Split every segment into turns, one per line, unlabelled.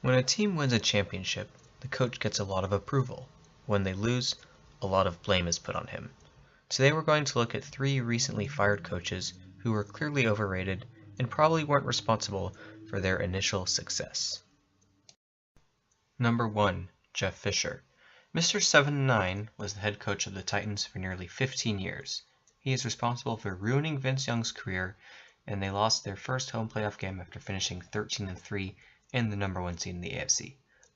When a team wins a championship, the coach gets a lot of approval. When they lose, a lot of blame is put on him. Today we're going to look at 3 recently fired coaches who were clearly overrated and probably weren't responsible for their initial success. Number 1. Jeff Fisher. Mr. 7-9 was the head coach of the Titans for nearly 15 years. He is responsible for ruining Vince Young's career, and they lost their first home playoff game after finishing 13-3 and the number 1 seed in the AFC.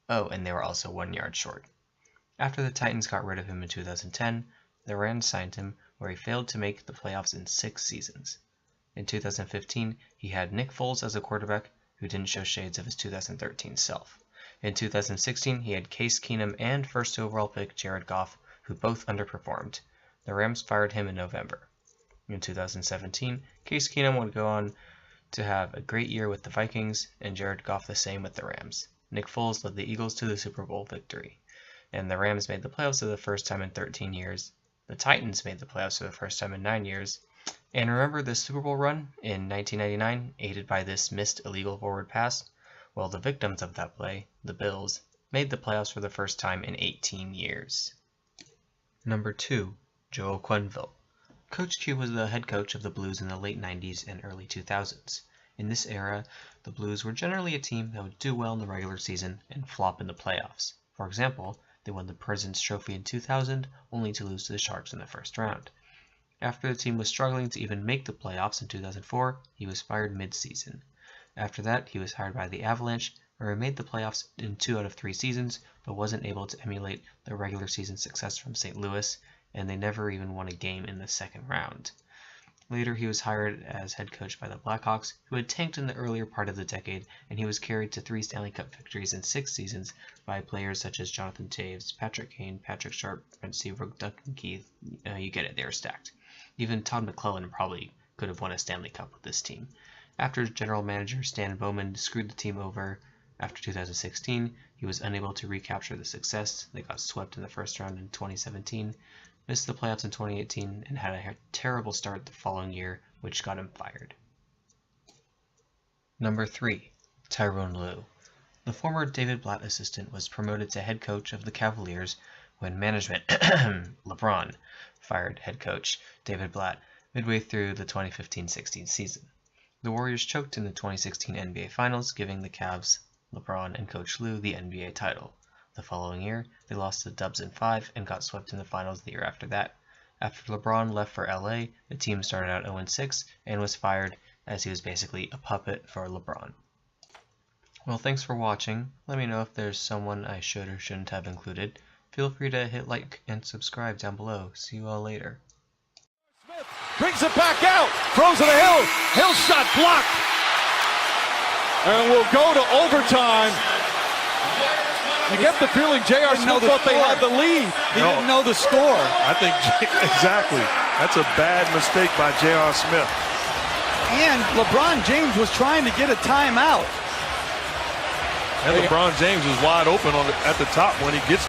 Oh, and they were also 1 yard short. After the Titans got rid of him in 2010, the Rams signed him, where he failed to make the playoffs in 6 seasons. In 2015, he had Nick Foles as a quarterback who didn't show shades of his 2013 self. In 2016, he had Case Keenum and first overall pick Jared Goff, who both underperformed. The Rams fired him in November. In 2017, Case Keenum would go on to have a great year with the Vikings, and Jared Goff the same with the Rams. Nick Foles led the Eagles to the Super Bowl victory, and the Rams made the playoffs for the first time in 13 years. The Titans made the playoffs for the first time in 9 years. And remember the Super Bowl run in 1999, aided by this missed illegal forward pass? Well, the victims of that play, the Bills, made the playoffs for the first time in 18 years. Number 2. Joel Quenneville. Coach Q was the head coach of the Blues in the late 90s and early 2000s. In this era, the Blues were generally a team that would do well in the regular season and flop in the playoffs. For example, they won the President's Trophy in 2000, only to lose to the Sharks in the first round. After the team was struggling to even make the playoffs in 2004, he was fired mid-season. After that, he was hired by the Avalanche, where he made the playoffs in 2 out of 3 seasons, but wasn't able to emulate the regular season success from St. Louis, and they never even won a game in the second round. Later, he was hired as head coach by the Blackhawks, who had tanked in the earlier part of the decade, and he was carried to 3 Stanley Cup victories in 6 seasons by players such as Jonathan Toews, Patrick Kane, Patrick Sharp, Brent Seabrook, Duncan Keith. You get it, they were stacked. Even Todd McClellan probably could have won a Stanley Cup with this team. After general manager Stan Bowman screwed the team over after 2016, he was unable to recapture the success. They got swept in the first round in 2017, missed the playoffs in 2018, and had a terrible start the following year, which got him fired. Number 3. Tyronn Lue. The former David Blatt assistant was promoted to head coach of the Cavaliers when management, LeBron, fired head coach David Blatt midway through the 2015-16 season. The Warriors choked in the 2016 NBA Finals, giving the Cavs, LeBron, and Coach Lue the NBA title. The following year, they lost the Dubs in 5 and got swept in the finals the year after that. After LeBron left for LA, the team started out 0-6 and was fired as he was basically a puppet for LeBron. Well, thanks for watching. Let me know if there's someone I should or shouldn't have included. Feel free to hit like and subscribe down below. See you all later.
Smith brings it back out, throws it to Hill. Hill shot blocked. And we'll go to overtime. You get the feeling J.R. Smith thought they had the lead. He didn't know the score.
I think exactly. That's a bad mistake by J.R. Smith.
And LeBron James was trying to get a timeout.
And LeBron James is wide open at the top when he gets